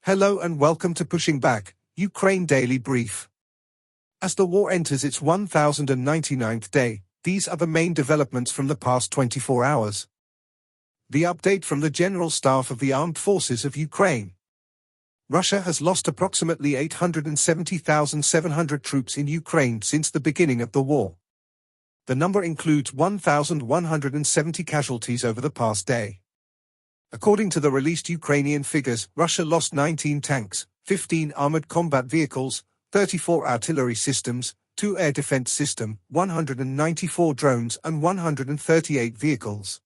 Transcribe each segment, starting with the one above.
Hello and welcome to Pushing Back, Ukraine Daily Brief. As the war enters its 1099th day, these are the main developments from the past 24 hours. The update from the General Staff of the Armed Forces of Ukraine. Russia has lost approximately 870,700 troops in Ukraine since the beginning of the war. The number includes 1,170 casualties over the past day. According to the released Ukrainian figures, Russia lost 19 tanks, 15 armored combat vehicles, 34 artillery systems, 2 air defense systems, 194 drones and 138 vehicles.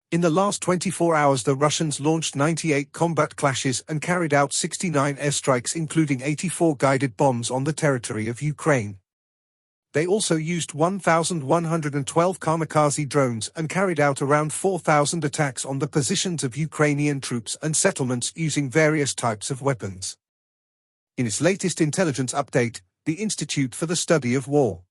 In the last 24 hours the Russians launched 98 combat clashes and carried out 69 airstrikes including 84 guided bombs on the territory of Ukraine. They also used 1,112 kamikaze drones and carried out around 4,000 attacks on the positions of Ukrainian troops and settlements using various types of weapons. In its latest intelligence update, the Institute for the Study of War,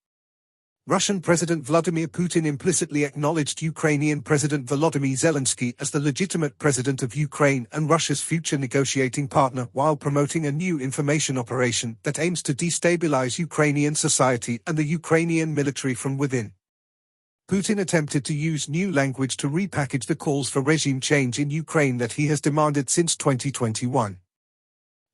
Russian President Vladimir Putin implicitly acknowledged Ukrainian President Volodymyr Zelensky as the legitimate president of Ukraine and Russia's future negotiating partner while promoting a new information operation that aims to destabilize Ukrainian society and the Ukrainian military from within. Putin attempted to use new language to repackage the calls for regime change in Ukraine that he has demanded since 2021.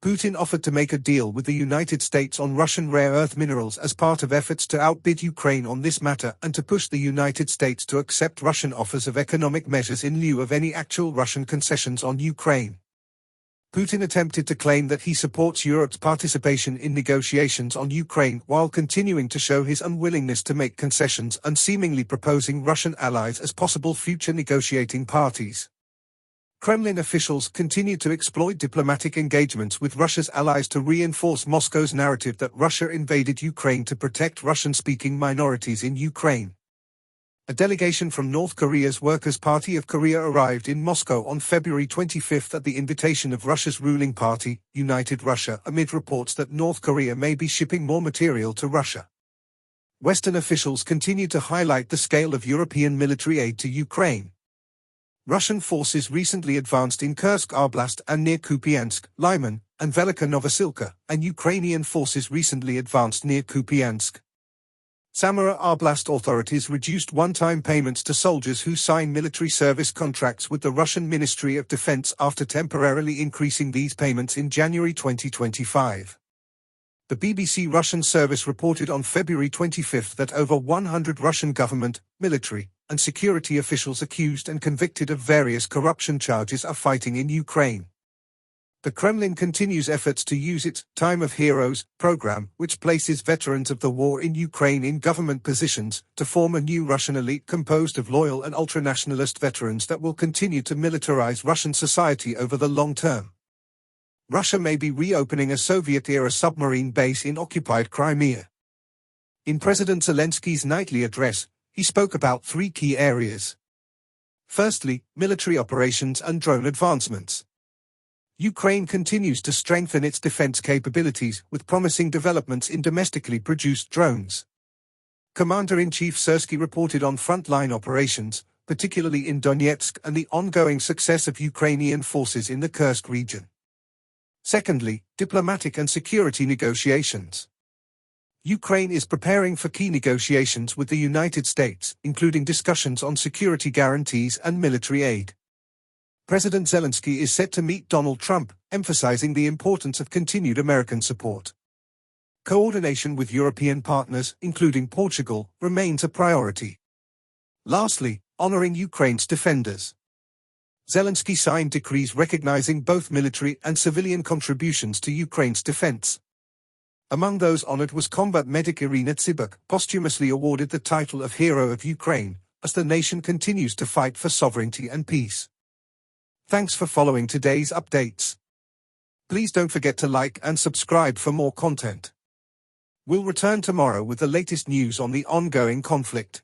Putin offered to make a deal with the United States on Russian rare earth minerals as part of efforts to outbid Ukraine on this matter and to push the United States to accept Russian offers of economic measures in lieu of any actual Russian concessions on Ukraine. Putin attempted to claim that he supports Europe's participation in negotiations on Ukraine while continuing to show his unwillingness to make concessions and seemingly proposing Russian allies as possible future negotiating parties. Kremlin officials continue to exploit diplomatic engagements with Russia's allies to reinforce Moscow's narrative that Russia invaded Ukraine to protect Russian-speaking minorities in Ukraine. A delegation from North Korea's Workers' Party of Korea arrived in Moscow on February 25 at the invitation of Russia's ruling party, United Russia, amid reports that North Korea may be shipping more material to Russia. Western officials continue to highlight the scale of European military aid to Ukraine. Russian forces recently advanced in Kursk Oblast and near Kupiansk, Lyman, and Velika Novosilka, and Ukrainian forces recently advanced near Kupiansk. Samara Oblast authorities reduced one-time payments to soldiers who sign military service contracts with the Russian Ministry of Defense after temporarily increasing these payments in January 2025. The BBC Russian service reported on February 25 that over 100 Russian government, military, and security officials accused and convicted of various corruption charges are fighting in Ukraine. The Kremlin continues efforts to use its Time of Heroes program, which places veterans of the war in Ukraine in government positions, to form a new Russian elite composed of loyal and ultranationalist veterans that will continue to militarize Russian society over the long term. Russia may be reopening a Soviet-era submarine base in occupied Crimea. In President Zelensky's nightly address, he spoke about 3 key areas. Firstly, military operations and drone advancements. Ukraine continues to strengthen its defense capabilities with promising developments in domestically produced drones. Commander-in-Chief Syrskyi reported on frontline operations, particularly in Donetsk, and the ongoing success of Ukrainian forces in the Kursk region. Secondly, diplomatic and security negotiations. Ukraine is preparing for key negotiations with the United States, including discussions on security guarantees and military aid. President Zelensky is set to meet Donald Trump, emphasizing the importance of continued American support. Coordination with European partners, including Portugal, remains a priority. Lastly, honoring Ukraine's defenders. Zelensky signed decrees recognizing both military and civilian contributions to Ukraine's defense. Among those honored was combat medic Irina Tsibuk, posthumously awarded the title of Hero of Ukraine, as the nation continues to fight for sovereignty and peace. Thanks for following today's updates. Please don't forget to like and subscribe for more content. We'll return tomorrow with the latest news on the ongoing conflict.